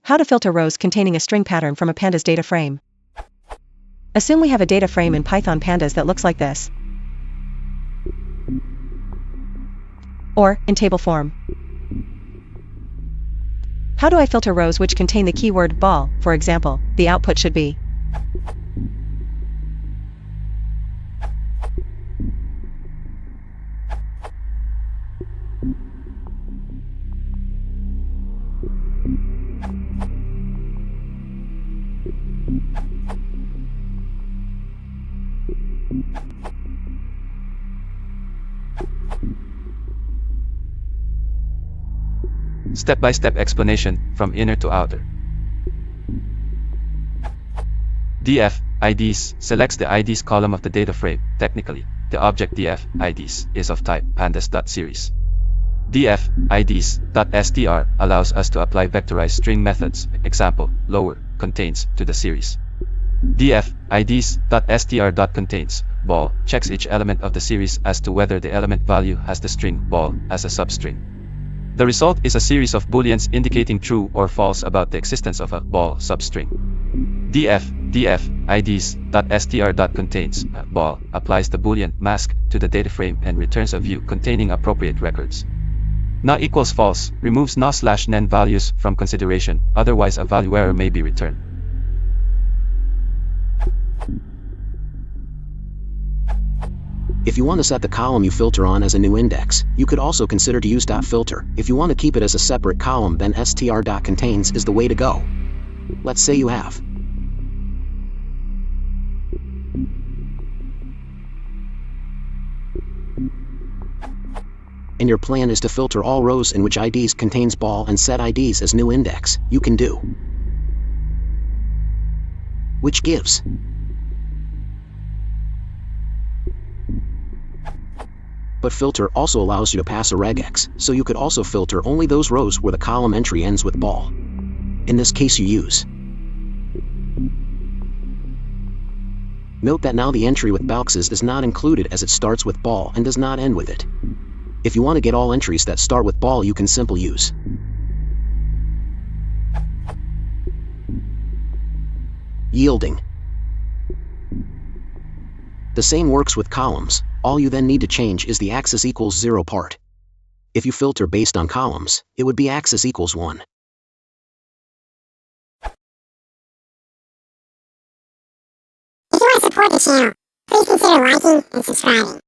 How to filter rows containing a string pattern from a Pandas data frame. Assume we have a data frame in Python Pandas that looks like this. Or, in table form. How do I filter rows which contain the keyword ball? For example, the output should be Step-by-step explanation from inner to outer. df IDs selects the IDs column of the data frame. Technically, the object df IDs is of type pandas.series. df IDs.str allows us to apply vectorized string methods. Example, lower contains to the series. df IDs.str.contains ball checks each element of the series as to whether the element value has the string ball as a substring. The result is a series of booleans indicating true or false about the existence of a ball substring. df IDs.str.contains ball applies the boolean mask to the data frame and returns a view containing appropriate records. Na equals false removes na/nen values from consideration, otherwise a value error may be returned. If you want to set the column you filter on as a new index, you could also consider to use .filter. If you want to keep it as a separate column, then str.contains is the way to go. Let's say you have and your plan is to filter all rows in which IDs contains ball and set IDs as new index. You can do which gives but filter also allows you to pass a regex, so you could also filter only those rows where the column entry ends with ball. In this case you use. Note that now the entry with boxes is not included as it starts with ball and does not end with it. If you want to get all entries that start with ball, you can simply use yielding. The same works with columns. All you then need to change is the axis equals 0 part. If you filter based on columns, it would be axis equals 1. If you want to support the channel, please consider liking and subscribing.